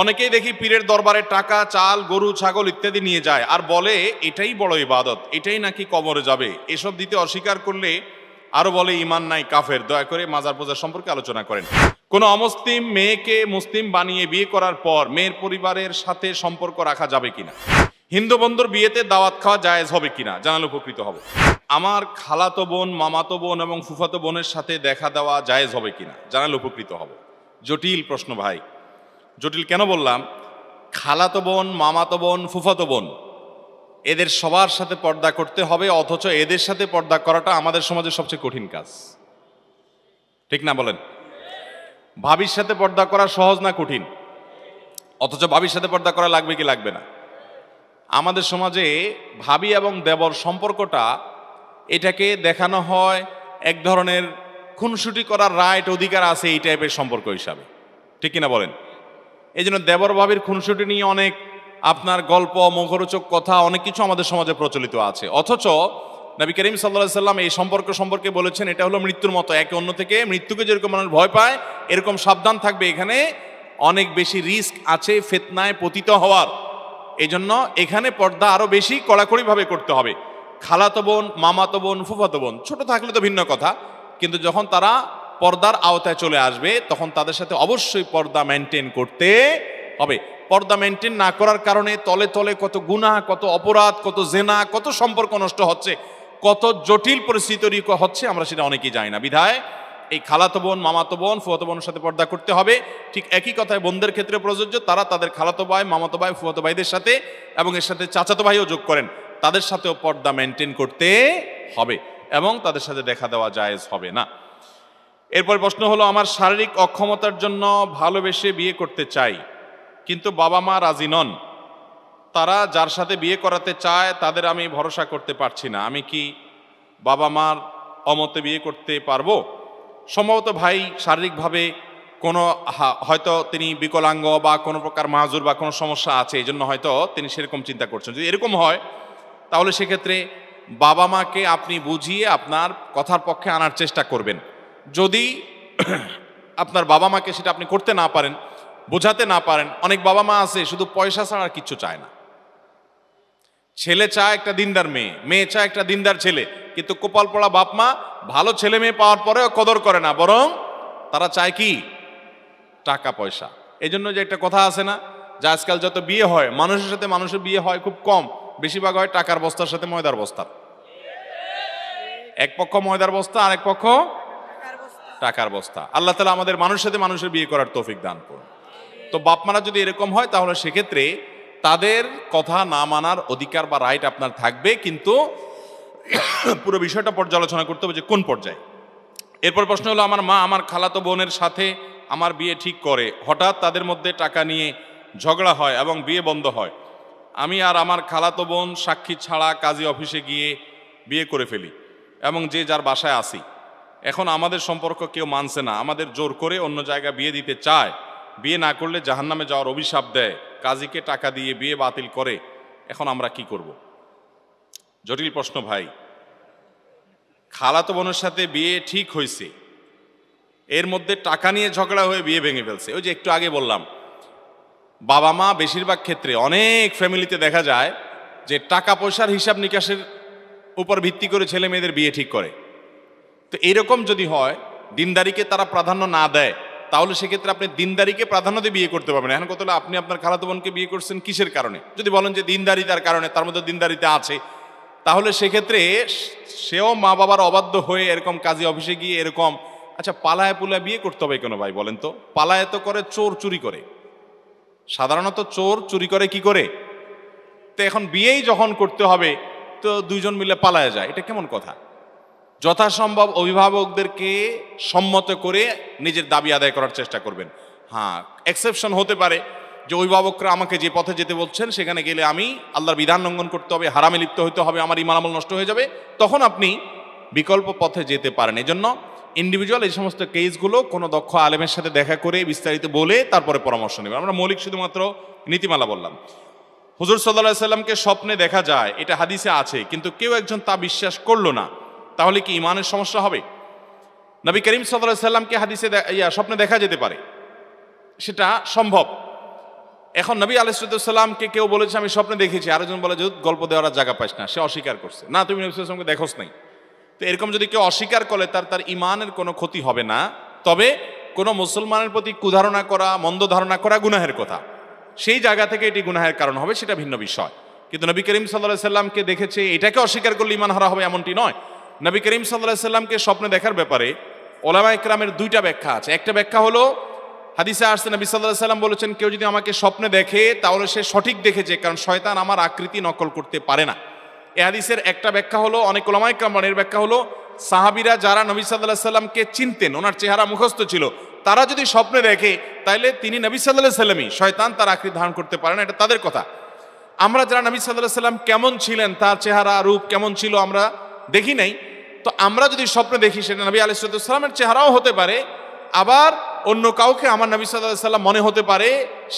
অনেকেই দেখি পীরের দরবারে টাকা, চাল, গরু, ছাগল ইত্যাদি নিয়ে যায় আর বলে এটাই বড় ইবাদত, এটাই নাকি কবরে যাবে। এসব দিতে অস্বীকার করলে আরো বলে ইমান নাই, কাফের। দয়া করে মাজার পূজা সম্পর্কে আলোচনা করেন। কোন অমুসলিম মেয়েকে মুসলিম বানিয়ে বিয়ে করার পর মেয়ের পরিবারের সাথে সম্পর্ক রাখা যাবে কিনা? হিন্দু বন্ধুর বিয়েতে দাওয়াত খাওয়া জায়েজ হবে কিনা জানালে উপকৃত হব। আমার খালাতো বোন, মামাতো বোন এবং ফুফাতো বোনের সাথে দেখা দেওয়া জায়েজ হবে কিনা জানালে উপকৃত হব। জটিল প্রশ্ন ভাই। জটিল কেন বললাম? খালাতো বোন, মামাতো বোন, ফুফাতো বোন এদের সবার সাথে পর্দা করতে হবে, অথচ এদের সাথে পর্দা করাটা আমাদের সমাজের সবচেয়ে কঠিন কাজ, ঠিক না বলেন? ভাবির সাথে পর্দা করা সহজ না কঠিন? অথচ ভাবির সাথে পর্দা করা লাগবে কি লাগবে না? আমাদের সমাজে ভাবি এবং দেবর সম্পর্কটা, এটাকে দেখানো হয় এক ধরনের খুনসুটি করার রাইট, অধিকার আছে এই টাইপের সম্পর্ক হিসাবে, ঠিক কিনা বলেন? এই জন্য দেবর ভাবির খুনসুটি নিয়ে অনেক আপনার গল্প, মুখরোচক কথা, অনেক কিছু আমাদের সমাজে প্রচলিত আছে। অথচ নবী করিম সাল্লাল্লাহু আলাইহি সাল্লাম এই সম্পর্ক সম্পর্কে বলেছেন এটা হলো মৃত্যুর মতো, একে অন্য থেকে মৃত্যুকে যেরকম মানুষ ভয় পায় এরকম সাবধান থাকবে, এখানে অনেক বেশি রিস্ক আছে ফিতনায় পতিত হওয়ার। এই জন্য এখানে পর্দা আরো বেশি কড়াকড়িভাবে করতে হবে। খালাতো বোন, মামাতো বোন, ফুফাতো বোন ছোট থাকলে তো ভিন্ন কথা, কিন্তু যখন তারা পর্দার আওতায় চলে আসবে তখন তাদের সাথে অবশ্যই পর্দা মেনটেন করতে হবে। পর্দা মেনটেন না করার কারণে তলে তলে কত গুনাহ, কত অপরাধ, কত জেনা, কত সম্পর্ক নষ্ট হচ্ছে, কত জটিল পরিস্থিতি তৈরি হচ্ছে, আমরা সেটা অনেকেই জানি না। বিধায় এই খালাতো বোন, মামাতো বোন, ফুফাতো বোনের সাথে পর্দা করতে হবে। ঠিক একই কথায় বোনদের ক্ষেত্রে প্রযোজ্য, তারা তাদের খালাতো ভাই, মামাতো ভাই, ফুফাতো ভাইদের সাথে এবং এর সাথে চাচাতো ভাইও যোগ করেন, তাদের সাথেও পর্দা মেনটেন করতে হবে এবং তাদের সাথে দেখা দেওয়া জায়েজ হবে না। এরপর প্রশ্ন হলো, আমার শারীরিক অক্ষমতার জন্য ভালোবেসে বিয়ে করতে চাই, কিন্তু বাবা মা রাজি নন। তারা যার সাথে বিয়ে করাতে চায় তাদের আমি ভরসা করতে পারছি না, আমি কি বাবা মার অমতে বিয়ে করতে পারবো? সম্ভবত ভাই শারীরিকভাবে কোনো হয়তো তিনি বিকলাঙ্গ বা কোনো প্রকার মাজুর বা কোনো সমস্যা আছে, এই জন্য হয়তো তিনি সেরকম চিন্তা করছেন। যদি এরকম হয় তাহলে সেক্ষেত্রে বাবা মাকে আপনি বুঝিয়ে আপনার কথার পক্ষে আনার চেষ্টা করবেন। যদি আপনার বাবা মাকে সেটা আপনি করতে না পারেন, বোঝাতে না পারেন, অনেক বাবা মা আছে শুধু পয়সা ছাড়া আর কিচ্ছু চায় না। ছেলে চায় একটা দিনদার মেয়ে, মেয়ে চায় একটা দিনদার ছেলে, কিন্তু কপাল পড়া বাপ মা ভালো ছেলে মেয়ে পাওয়ার পরেও কদর করে না, বরং তারা চায় কি? টাকা পয়সা। এই জন্য যে একটা কথা আছে না, যে আজকাল যত বিয়ে হয় মানুষের সাথে মানুষের বিয়ে হয় খুব কম, বেশিরভাগ হয় টাকার বস্তার সাথে ময়দার বস্তা। এক পক্ষ ময়দার বস্তা, আরেক পক্ষ টাকার বস্তা। আল্লাহ তাআলা আমাদের মানুষের সাথে মানুষের বিয়ে করার তৌফিক দান করুন। তো বাপ মারা যদি এরকম হয় তাহলে সেক্ষেত্রে তাদের কথা না মানার অধিকার বা রাইট আপনার থাকবে, কিন্তু পুরো বিষয়টা পর্যালোচনা করতে হবে যে কোন পর্যায়ে। এরপর প্রশ্ন হলো, আমার মা আমার খালাতো বোনের সাথে আমার বিয়ে ঠিক করে, হঠাৎ তাদের মধ্যে টাকা নিয়ে ঝগড়া হয় এবং বিয়ে বন্ধ হয়। আমি আর আমার খালাতো বোন সাক্ষী ছাড়া কাজী অফিসে গিয়ে বিয়ে করে ফেলি এবং যে যার বাসায় আসি। এখন আমাদের সম্পর্ক কেউ মানছে না, আমাদের জোর করে অন্য জায়গায় বিয়ে দিতে চায়, বিয়ে না করলে জাহান্নামে যাওয়ার অভিশাপ দেয়, কাজীকে টাকা দিয়ে বিয়ে বাতিল করে। এখন আমরা কি করব? জটিল প্রশ্ন ভাই। খালাতো বোনের সাথে বিয়ে ঠিক হয়েছে, এর মধ্যে টাকা নিয়ে ঝগড়া হয়ে বিয়ে ভেঙে ফেলছে। ওই যে একটু আগে বললাম, বাবা মা বেশিরভাগ ক্ষেত্রে অনেক ফ্যামিলিতে দেখা যায় যে টাকা পয়সার হিসাব নিকাশের উপর ভিত্তি করে ছেলে মেয়েদের বিয়ে ঠিক করে। তো এরকম যদি হয়, দিনদারিকে তারা প্রাধান্য না দেয়, তাহলে সেক্ষেত্রে আপনি দিনদারিকে প্রাধান্য দিয়ে বিয়ে করতে পারবেন। এখন কত হলো, আপনি আপনার খালাতো বোনকে বিয়ে করছেন কিসের কারণে? যদি বলেন যে দিনদারিতার কারণে, তার মধ্যে দিনদারিতা আছে, তাহলে সেক্ষেত্রে সেও মা বাবার অবাধ্য হয়ে এরকম কাজী অফিসে গিয়ে এরকম, আচ্ছা পালায় পুলায় বিয়ে করতে হবে কেন ভাই বলেন তো? পালায় তো করে চোর চুরি করে, সাধারণত চোর চুরি করে কি করে? তো এখন বিয়েই যখন করতে হবে তো দুইজন মিলে পালায় যায়, এটা কেমন কথা? যথাসম্ভব অভিভাবকদেরকে সম্মত করে নিজের দাবি আদায় করার চেষ্টা করবেন। হ্যাঁ, এক্সেপশন হতে পারে যে অভিভাবকরা আমাকে যে পথে যেতে বলছেন সেখানে গেলে আমি আল্লাহর বিধান লঙ্ঘন করতে হবে, হারামে লিপ্ত হতে হবে, আমার ঈমান আমল নষ্ট হয়ে যাবে, তখন আপনি বিকল্প পথে যেতে পারেন। এই জন্য ইন্ডিভিজুয়াল এই সমস্ত কেসগুলো কোনো দক্ষ আলেমের সাথে দেখা করে বিস্তারিত বলে তারপরে পরামর্শ নেবেন। আমরা মৌলিক শুধুমাত্র নীতিমালা বললাম। হুজুর সাল্লাল্লাহু আলাইহি সাল্লামকে স্বপ্নে দেখা যায়, এটা হাদিসে আছে, কিন্তু কেউ একজন তা বিশ্বাস করলো না, তাহলে কি ইমানের সমস্যা হবে? নবী করিম সাল্লাল্লাহু আলাইহি সাল্লামকে হাদিসে স্বপ্নে দেখা যেতে পারে, সেটা সম্ভব, এখন নবী আলাইহিস সালামকে কেউ বলেছে আমি স্বপ্নে দেখেছি, আরেকজন বলে যে গল্প দেওয়ার জায়গা পাস না, সে অস্বীকার করছে, না তুমি নবী সাল্লাল্লাহু আলাইহি ওয়াসাল্লামকে দেখোস নাই। তো এরকম যদি কেউ অস্বীকার করে তার ইমানের কোনো ক্ষতি হবে না, তবে কোনো মুসলমানের প্রতি কুধারণা করা, মন্দ ধারণা করা গুনাহের কথা, সেই জায়গা থেকে এটি গুনাহের কারণ হবে, সেটা ভিন্ন বিষয়। কিন্তু নবী করিম সাল্লাল্লাহু আলাইহি সাল্লামকে দেখেছে এটাকে অস্বীকার করলে ঈমান হারা হবে এমনটি নয়। নবী করিম সাল্লাল্লাহু আলাইহি সাল্লামকে স্বপ্নে দেখার ব্যাপারে উলামা ইকরামের দুইটা ব্যাখ্যা আছে। একটা ব্যাখ্যা হলো হাদিসে আসছে নবী সাল্লাল্লাহু আলাইহি সাল্লাম বলেছেন কেউ যদি আমাকে স্বপ্নে দেখে তাহলে সে সঠিক দেখেছে, কারণ শয়তান আমার আকৃতি নকল করতে পারে না। এই হাদিসের একটা ব্যাখ্যা হলো, অনেক উলামা ইকরামের ব্যাখ্যা হলো সাহাবীরা যারা নবী সাল্লাল্লাহু আলাইহি সাল্লামকে চিনতেন, ওনার চেহারা মুখস্থ ছিল, তারা যদি স্বপ্নে দেখে তাইলে তিনি নবী সাল্লাল্লাহু আলাইহি সাল্লামই, শয়তান তার আকৃতি ধারণ করতে পারে না, এটা তাদের কথা। আমরা যারা নবী সাল্লাল্লাহু আলাইহি সাল্লাম কেমন ছিলেন, তার চেহারা রূপ কেমন ছিল আমরা দেখি নাই, তো আমরা যদি স্বপ্নে দেখি সেটা নবী আলাইহিস সালামের চেহারাও হতে পারে, আবার অন্য কাউকে আমার নবী সাল্লাল্লাহু আলাইহি সাল্লাম মনে হতে পারে,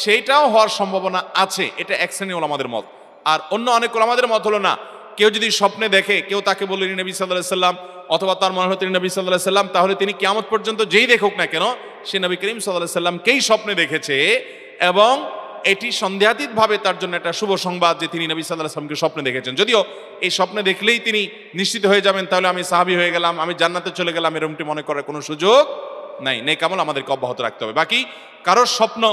সেইটাও হওয়ার সম্ভাবনা আছে। এটা এক শ্রেণী ওলামাদের মত। আর অন্য অনেক ওলামাদের মত হলো না, কেউ যদি স্বপ্নে দেখে কেউ তাকে বলল নবী সাল্লাল্লাহু আলাইহি সাল্লাম, অথবা তার মনে হতো নবী সাল্লাল্লাহু আলাইহি সাল্লাম, তাহলে তিনি কিয়ামত পর্যন্ত যেই দেখুক না কেন সে নবী করিম সাল্লাল্লাহু আলাইহি সাল্লামকেই স্বপ্নে দেখেছে, এবং এটি সন্দেহাতীত ভাবে তার জন্য একটা শুভ সংবাদ যে তিনি নবী সাল্লাল্লাহু আলাইহি সাল্লামকে স্বপ্নে দেখেছেন। যদিও এই স্বপ্নে দেখলেই তিনি নিশ্চিত হয়ে যাবেন তাহলে আমি সাহাবী হয়ে গেলাম, আমি জান্নাতে চলে গেলাম, এরকমটি মনে করার কোনো সুযোগ নাই। নেক আমল আমাদেরকে অব্যাহত রাখতে হবে। বাকি কারোর স্বপ্ন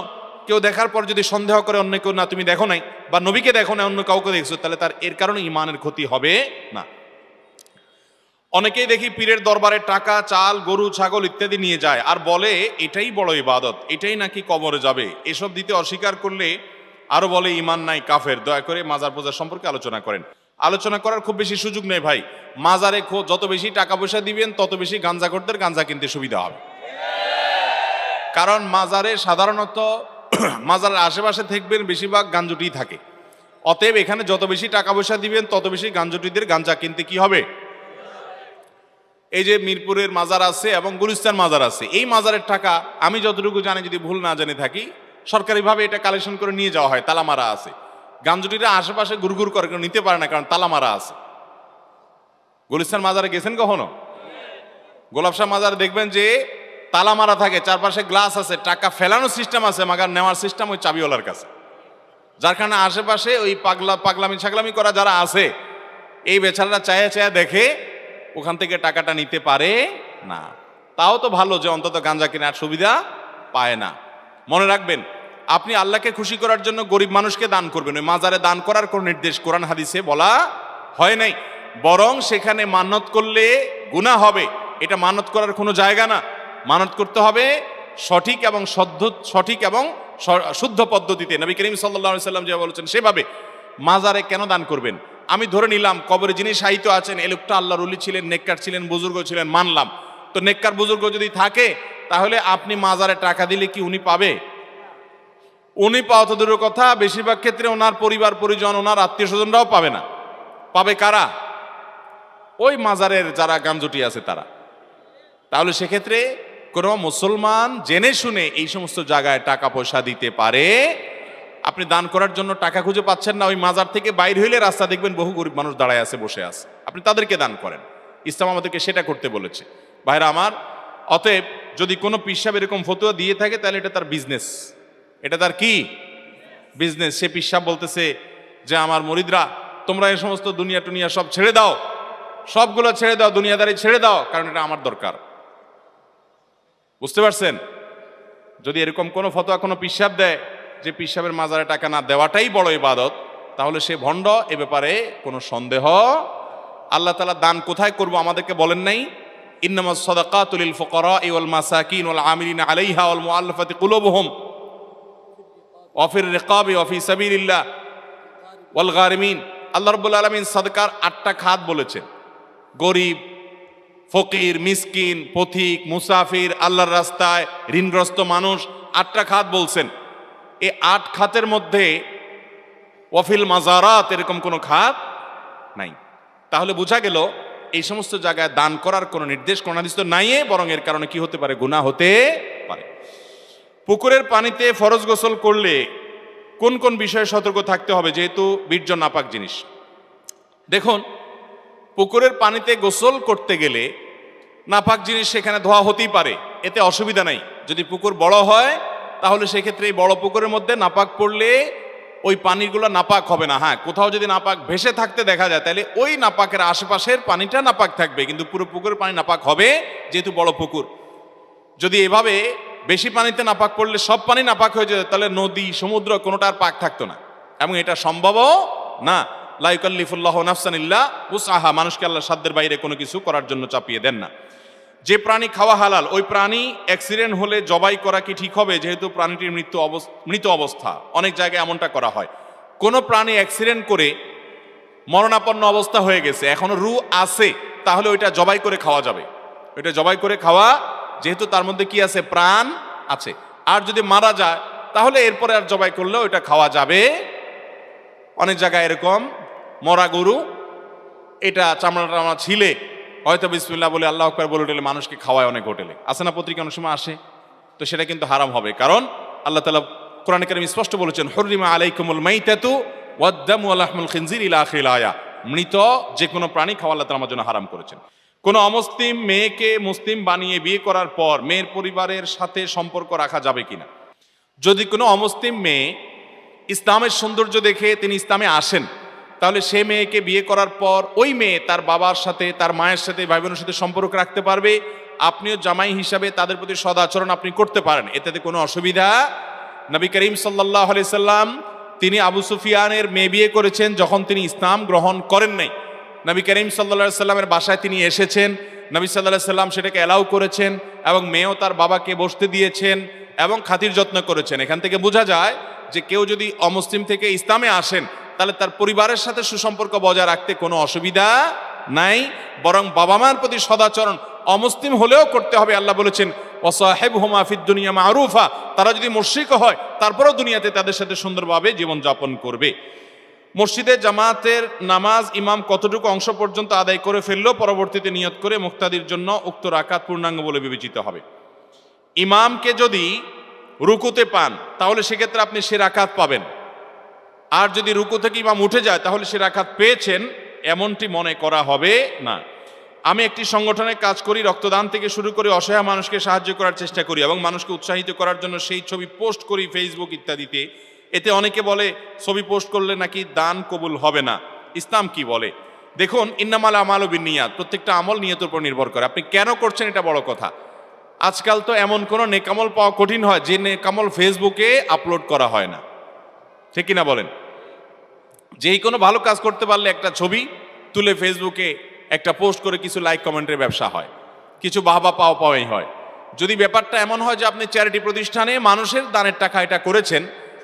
কেউ দেখার পর যদি সন্দেহ করে অন্য কেউ, না তুমি দেখো নাই বা নবীকে দেখো না অন্য কাউকে দেখছো, তাহলে তার এর কারণে ঈমানের ক্ষতি হবে না। অনেকেই দেখি পীরের দরবারে টাকা, চাল, গরু, ছাগল ইত্যাদি নিয়ে যায় আর বলে এটাই বড় ইবাদত, এটাই নাকি কবরে যাবে। এসব দিতে অস্বীকার করলে আরো বলে ঈমান নাই, কাফের। দয়া করে মাজার পূজার সম্পর্কে আলোচনা করেন। আলোচনা করার খুব বেশি সুযোগ নেই ভাই। মাজারে যত বেশি টাকা পয়সা দিবেন তত বেশি গাঁজাখোরদের গাঁজা কিনতে সুবিধা হবে। কারণ মাজারে সাধারণত মাজারের আশেপাশে থাকবেন বেশিরভাগ গাঞ্জুটি থাকে, অতএব এখানে যত বেশি টাকা পয়সা দিবেন তত বেশি গাঞ্জুটিদের গাঁজা কিনতে কি হবে। এই যে মিরপুরের মাজার আছে এবং গুলিস্তান মাজার আছে, এই মাজারের টাকা আমি যতটুকু জানি, যদি ভুল না জেনে থাকি, সরকারিভাবে এটা কালেকশন করে নিয়ে যাওয়া হয়, তালা মারা আছে। গাঞ্জুটিরা আশেপাশে গুড়গুড় করে কেউ নিতে পারে না, কারণ তালা মারা আছে। গুলিস্তান মাজারে গেছেন কখনো? গোলাপশাহ মাজারে দেখবেন যে তালা মারা থাকে, চারপাশে গ্লাস আছে, টাকা ফেলানোর সিস্টেম আছে, মাগার নেওয়ার সিস্টেম ওই চাবিওয়ালার কাছে। যার কারণে আশেপাশে ওই পাগলামি ছাগলামি করা যারা আছে, এই বেচারারা চায়া চায়া দেখে ওখান থেকে টাকাটা নিতে পারে না। তাও তো ভালো যে অন্তত গাঁজা কেনার সুবিধা পায় না। মনে রাখবেন, আপনি আল্লাহকে খুশি করার জন্য গরিব মানুষকে দান করবেন, ওই মাজারে দান করার কোন নির্দেশ কোরআন হাদিসে বলা হয় নাই। বরং সেখানে মানত করলে গুনাহ হবে, এটা মানত করার কোনো জায়গা না। মানত করতে হবে সঠিক এবং শুদ্ধ পদ্ধতিতে। নবী করিম সাল্লাল্লাহু আলাইহি সাল্লাম যে বলেছেন সেভাবে। মাজারে কেন দান করবেন? আমি ধরে নিলাম কবরে যিনি শায়িত আছেন এই লোকটা আল্লাহর ওলি ছিলেন, নেককার ছিলেন, বুজুর্গ ছিলেন, মানলাম। তো নেককার বুজুর্গ যদি থাকে তাহলে আপনি মাজারে টাকা দিলে কি উনি পাবে? উনি পাওয়া তো দূরের কথা, বেশিরভাগ ক্ষেত্রে ওনার পরিবার পরিজন, ওনার আত্মীয় স্বজনরাও পাবে না। পাবে কারা? ওই মাজারের যারা গাঞ্জুটি আছে তারা। তাহলে সেক্ষেত্রে কোনো মুসলমান জেনে শুনে এই সমস্ত জায়গায় টাকা পয়সা দিতে পারে। আপনি দান করার জন্য টাকা খুঁজে পাচ্ছেন না, ওই মাজার থেকে বাইর হইলে রাস্তা দেখবেন বহু গরিব মানুষ দাঁড়ায় আছে, বসে আছে, আপনি তাদেরকে দান করেন। ইসলাম আমাদেরকে সেটা করতে বলেছে। ভাইরা আমার, অতএব যদি কোনো পীর সাহেব এরকম ফতোয়া দিয়ে থাকে তাহলে এটা তার বিজনেস। এটা তার কি বিজনেস? সে পীর সাহেব বলতেছে যে আমার মুরিদরা তোমরা এই সমস্ত দুনিয়া টুনিয়া সব ছেড়ে দাও, সবগুলো ছেড়ে দাও, দুনিয়াদারি ছেড়ে দাও, কারণ এটা আমার দরকার। বুঝতে পারছেন? যদি এরকম কোনো ফতোয়া কোনো পীর সাহেব দেয় যে পীর সাহেবের মাজারে টাকা না দেওয়াটাই বড় ইবাদত, তাহলে সে ভণ্ড, এ ব্যাপারে কোনো সন্দেহ। আল্লাহ তাআলা দান কোথায় করব আমাদেরকে বলেন নাই? ইন্নামাস সাদাকাতু লিল ফুকারা'i ওয়াল মাসাকিন ওয়াল আমিলিনা আলাইহা ওয়াল মুআল্লাফাতি কুলুবুহুম ওয়া ফির রিকাবি ওয়া ফি সাবিলিল্লাহ ওয়াল গারিমিন। আল্লাহ রাব্বুল আলামিন সাদকার 8টা খাত বলেছেন। গরিব, ফকির, মিসকিন, পথিক, মুসাফির, আল্লাহর রাস্তায় ঋণগ্রস্ত মানুষ, 8টা খাত বলছেন। এই 8 খাতের মধ্যে ওয়াফিল মাজারাত এরকম কোনো খাত নাই। তাহলে বোঝা গেল এই সমস্ত জায়গায় দান করার কোনো নির্দেশ কোন হাদিস তো নাই, বরং এর কারণে কি হতে পারে? গুনাহ হতে পারে। পুকুরের পানিতে ফরজ গোসল করলে কোন কোন বিষয়ে সতর্ক থাকতে হবে, যেহেতু বীর্য নাপাক জিনিস? দেখুন, পুকুরের পানিতে গোসল করতে গেলে নাপাক জিনিস সেখানে ধোয়া হতেই পারে, এতে অসুবিধা নাই। যদি পুকুর বড় হয় তাহলে সেক্ষেত্রে এই বড় পুকুরের মধ্যে নাপাক পড়লে ওই পানিগুলো নাপাক হবে না। হ্যাঁ, কোথাও যদি নাপাক ভেসে থাকতে দেখা যায় তাহলে ওই নাপাকের আশেপাশের পানিটা নাপাক থাকবে, কিন্তু পুরো পুকুরের পানি নাপাক হবে যেহেতু বড় পুকুর। যদি এভাবে বেশি পানিতে নাপাক পড়লে সব পানি নাপাক হয়ে যেত, তাহলে নদী সমুদ্র কোনোটা আর পাক থাকতো না, এবং এটা সম্ভবও না। লা ইউকাল্লিফুল্লাহু নাফসান ইল্লা উসআহা, মানুষকে আল্লাহ সাধ্যের বাইরে কোনো কিছু করার জন্য চাপিয়ে দেন না। যে প্রাণী খাওয়া হালাল, ওই প্রাণী অ্যাক্সিডেন্ট হলে জবাই করা কি ঠিক হবে? যেহেতু প্রাণীটির মৃত অবস্থা, অনেক জায়গায় এমনটা করা হয়। কোনো প্রাণী অ্যাক্সিডেন্ট করে মরণাপন্ন অবস্থা হয়ে গেছে, এখনো রু আছে, তাহলে ওইটা জবাই করে খাওয়া যাবে। ওইটা জবাই করে খাওয়া, যেহেতু তার মধ্যে কি আছে? প্রাণ আছে। আর যদি মারা যায় তাহলে এরপরে আর জবাই করলে ওইটা খাওয়া যাবে। অনেক জায়গায় এরকম মরা গরু এটা চামড়া ছিলে হয়তো বিসমিল্লাহ বলে আল্লাহু আকবার বলে উঠলে মানুষকে খাওয়ায় অনেক হোটেলে, আসে না, পত্রিকা অনেক সময় আসে। তো সেটা কিন্তু হারাম হবে, কারণ আল্লাহ তাআলা কোরআনে কারীমে স্পষ্ট বলেছেন, হুররিমা আলাইকুমুল মাইতাতু ওয়াদ-দামু ওয়া লাহমুল খিনজির ইলা আখিরিল আয়া। মৃত যে কোনো প্রাণী খাওয়া আল্লাহ তাআলা আমার জন্য হারাম করেছেন। কোনো অমুসলিম মেয়েকে মুসলিম বানিয়ে বিয়ে করার পর মেয়ের পরিবারের সাথে সম্পর্ক রাখা যাবে কিনা? যদি কোনো অমুসলিম মেয়ে ইসলামের সৌন্দর্য দেখে তিনি ইসলামে আসেন, তাহলে সে মেয়েকে বিয়ে করার পর ওই মেয়ে তার বাবার সাথে, তার মায়ের সাথে, ভাই বোনের সাথে সম্পর্ক রাখতে পারবে। আপনিও জামাই হিসাবে তাদের প্রতি সদাচরণ আপনি করতে পারেন, এতে কোনো অসুবিধা। নবী করিম সাল্লাল্লাহু আলাইহি সাল্লাম তিনি আবু সুফিয়ানের মেয়ে বিয়ে করেছেন যখন তিনি ইসলাম গ্রহণ করেন নাই। নবী করিম সাল্লাল্লাহু আলাইহি সাল্লামের বাসায় তিনি এসেছেন, নবী সাল্লাল্লাহু আলাইহি সাল্লাম সেটাকে অ্যালাউ করেছেন, এবং মেয়েও তার বাবাকে বসতে দিয়েছেন এবং খাতির যত্ন করেছেন। এখান থেকে বোঝা যায় যে কেউ যদি অমুসলিম থেকে ইসলামে আসেন তাহলে তার পরিবারের সাথে সুসম্পর্ক বজায় রাখতে কোনো অসুবিধা নাই, বরং বাবা মার প্রতি সদাচরণ অমুসলিম হলেও করতে হবে। আল্লাহ বলেছেন ওয়াসাহিবহুমা ফিদ দুনিয়া মারুফা, তারা যদি মুশরিক হয় তারপরেও দুনিয়াতে তাদের সাথে সুন্দরভাবে জীবনযাপন করবে। মসজিদে জামাতের নামাজ ইমাম কতটুকু অংশ পর্যন্ত আদায় করে ফেললেও পরবর্তীতে নিয়ত করে মুক্তাদির জন্য উক্ত রাকাত পূর্ণাঙ্গ বলে বিবেচিত হবে। ইমামকে যদি রুকুতে পান তাহলে সেক্ষেত্রে আপনি সে রাকাত পাবেন, আর যদি রুকু থেকে ইমাম উঠে যায় তাহলে সে রাকাত পেয়েছেন এমনটি মনে করা হবে না। আমি একটি সংগঠনে কাজ করি, রক্তদান থেকে শুরু করে অসহায় মানুষকে সাহায্য করার চেষ্টা করি এবং মানুষকে উৎসাহিত করার জন্য সেই ছবি পোস্ট করি ফেসবুক ইত্যাদিতে। এতে অনেকে বলে ছবি পোস্ট করলে নাকি দান কবুল হবে না, ইসলাম কি বলে? দেখুন, ইন্নামাল আমালু বিন্নিয়াত, প্রত্যেকটা আমল নিয়তের উপর নির্ভর করে। আপনি কেন করছেন এটা বড় কথা। আজকাল তো এমন কোনো নেকামল পাওয়া কঠিন হয় যে নেকামল ফেসবুকে আপলোড করা হয় না, ঠিক কিনা বলেন? যেই কোনো ভালো কাজ করতে পারলে একটা ছবি তুলে ফেসবুকে একটা পোস্ট করে কিছু লাইক কমেন্টের ব্যবসা হয়, কিছু বাহবা পাওয়াই হয়। যদি ব্যাপারটা এমন হয় যে আপনি চ্যারিটি প্রতিষ্ঠানে মানুষের দানের টাকা এটা করেছেন,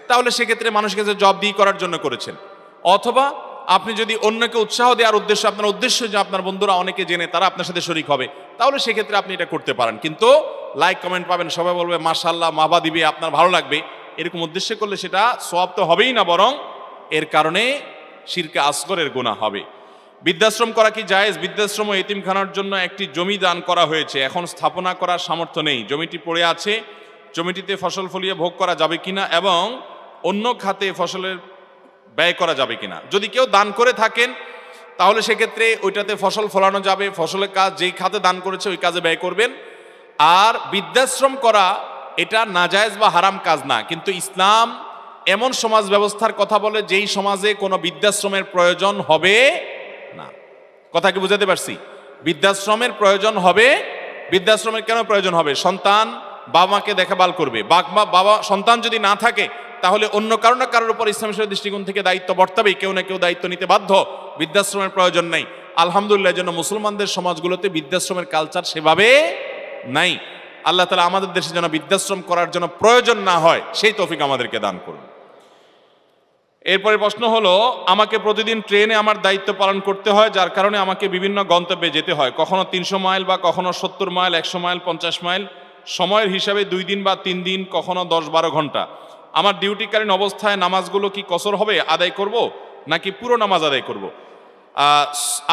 তাহলে সেক্ষেত্রে মানুষের কাছে জব দিয়ে করার জন্য করেছেন। অথবা আপনি যদি অন্যকে উৎসাহ দেওয়ার উদ্দেশ্য, আপনার উদ্দেশ্য যে আপনার বন্ধুরা অনেকে জেনে তারা আপনার সাথে শরীক হবে, তাহলে সেক্ষেত্রে আপনি এটা করতে পারেন। কিন্তু লাইক কমেন্ট পাবেন, সবাই বলবে মাশাআল্লাহ, মাহবা দিবে, আপনার ভালো লাগবে, এরকম উদ্দেশ্য করলে সেটা সওয়াব তো হবেই না, বরং এর কারণে শিরকে আসগরের গুনাহ হবে। বৃদ্ধাশ্রম করা কি জায়েজ? বৃদ্ধাশ্রম ও এতিমখানার জন্য একটি জমি দান করা হয়েছে, এখন স্থাপনা করার সামর্থ্য নেই, জমিটি পড়ে আছে, জমিটিতে ফসল ফলিয়ে ভোগ করা যাবে কিনা এবং অন্য খাতে ফসলের ব্যয় করা যাবে কিনা। যদি কেউ দান করে থাকেন তাহলে সেক্ষেত্রে ওইটাতে ফসল ফলানো যাবে, ফসলের কাজ যেই খাতে দান করেছে ওই কাজে ব্যয় করবেন। আর বৃদ্ধাশ্রম করা এটা নাজায়েজ বা হারাম কাজ না, কিন্তু ইসলাম এমন সমাজ ব্যবস্থার কথা বলে যেই সমাজে কোনো বৃদ্ধাশ্রমের প্রয়োজন হবে না। কথা কি বুঝাতে পারছি? বৃদ্ধাশ্রমের প্রয়োজন হবে। বৃদ্ধাশ্রমের কেন প্রয়োজন হবে? সন্তান বাবা মাকে দেখাভাল করবে, বাবা সন্তান যদি না থাকে তাহলে অন্য কারো না কারোর উপর ইসলামের দৃষ্টিকোণ থেকে দায়িত্ব বর্তাবেই, কেউ না কেউ দায়িত্ব নিতে বাধ্য। বৃদ্ধাশ্রমের প্রয়োজন নাই। আলহামদুলিল্লাহ, জন্য মুসলমানদের সমাজগুলোতে বৃদ্ধাশ্রমের কালচার সেভাবে নাই। আল্লাহ তাআলা আমাদের দেশে যেন বৃদ্ধাশ্রম করার জন্য প্রয়োজন না হয় সেই তৌফিক আমাদেরকে দান করুন। এরপরে প্রশ্ন হলো, আমাকে প্রতিদিন ট্রেনে আমার দায়িত্ব পালন করতে হয়, যার কারণে আমাকে বিভিন্ন গন্তব্যে যেতে হয়, কখনো 300 মাইল বা কখনো 70 মাইল, 100 মাইল, 50 মাইল, সময়ের হিসাবে 2 দিন বা 3 দিন, কখনো 10-12 ঘন্টা। আমার ডিউটিকালীন অবস্থায় নামাজগুলো কি কসর হবে, আদায় করব নাকি পুরো নামাজ আদায় করব?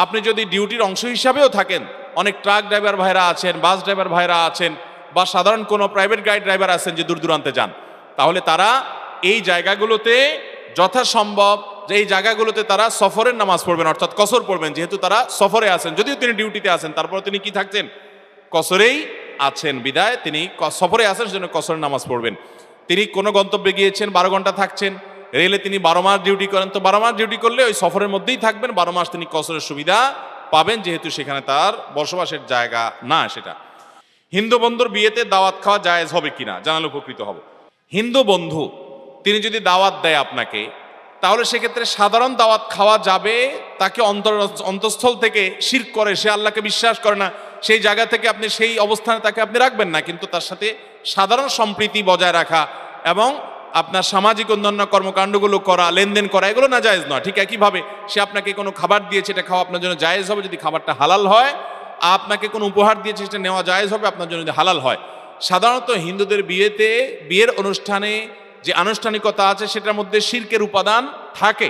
আপনি যদি ডিউটির অংশ হিসাবেও থাকেন, অনেক ট্রাক ড্রাইভার ভাইরা আছেন, বাস ড্রাইভার ভাইরা আছেন, বা সাধারণ কোনো প্রাইভেট গাড়ি ড্রাইভার আছেন যে দূর দূরান্তে যান, তাহলে তারা এই জায়গাগুলোতে যথাসম্ভব যে এই জায়গাগুলোতে তারা সফরের নামাজ পড়বেন, অর্থাৎ কসর পড়বেন। যেহেতু তারা সফরে আছেন, যদিও তিনি ডিউটিতে আছেন, তারপরে তিনি কি থাকছেন? কসরেই আছেন, বিদায় তিনি সফরে আছেন, সেজন্য কসরের নামাজ পড়বেন। তিনি কোনো গন্তব্যে গিয়েছেন, 12 ঘন্টা থাকছেন, রেলে তিনি 12 মাস ডিউটি করেন, তো 12 মাস ডিউটি করলে ওই সফরের মধ্যেই থাকবেন, 12 মাস তিনি কসরের সুবিধা পাবেন, যেহেতু সেখানে তার বসবাসের জায়গা না সেটা। হিন্দু বন্ধুর বিয়েতে দাওয়াত খাওয়া জায়েজ হবে কিনা জানালে উপকৃত হব। হিন্দু বন্ধু তিনি যদি দাওয়াত দেয় আপনাকে, তাহলে সেক্ষেত্রে সাধারণ দাওয়াত খাওয়া যাবে। তাকে অন্তঃস্থল থেকে শিরক করে, সে আল্লাহকে বিশ্বাস করে না, সেই জায়গা থেকে আপনি সেই অবস্থানে তাকে আপনি রাখবেন না, কিন্তু তার সাথে সাধারণ সম্প্রীতি বজায় রাখা এবং আপনার সামাজিক অন্যান্য কর্মকাণ্ডগুলো করা, লেনদেন করা, এগুলো না জায়েজ নয়। ঠিক একইভাবে সে আপনাকে কোনো খাবার দিয়েছে, এটা খাওয়া আপনার জন্য জায়েজ হবে যদি খাবারটা হালাল হয়। আপনাকে কোনো উপহার দিয়েছে, সেটা নেওয়া জায়েজ হবে আপনার জন্য যদি হালাল হয়। সাধারণত হিন্দুদের বিয়েতে, বিয়ের অনুষ্ঠানে যে আনুষ্ঠানিকতা আছে সেটার মধ্যে শিরকের উপাদান থাকে।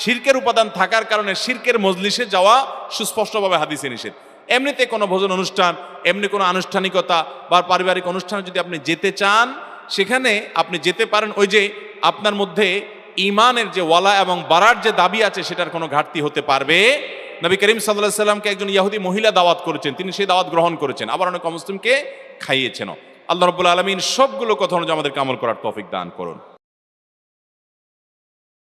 শিরকের উপাদান থাকার কারণে শিরকের মজলিসে যাওয়া সুস্পষ্টভাবে হাদিসে নিষেধ। এমনিতে কোনো ভোজন অনুষ্ঠান, এমনি কোনো আনুষ্ঠানিকতা বা পারিবারিক অনুষ্ঠানে যদি আপনি যেতে চান, সেখানে আপনি যেতে পারেন। ওই যে আপনার মধ্যে ইমানের যে ওয়ালা এবং বারার যে দাবি আছে সেটার কোনো ঘাটতি হতে পারবে। নবী করিম সাল্লাল্লাহু আলাইহি সাল্লামকে একজন ইহুদি মহিলা দাওয়াত করেছেন, তিনি সেই দাওয়াত গ্রহণ করেছেন, আবার অনেক মুসলিমকে খাইয়েছেন। আল্লাহ রাব্বুল আলামিন সবগুলো কথা অনুযায়ী আমাদেরকে আমল করার তৌফিক দান করুন।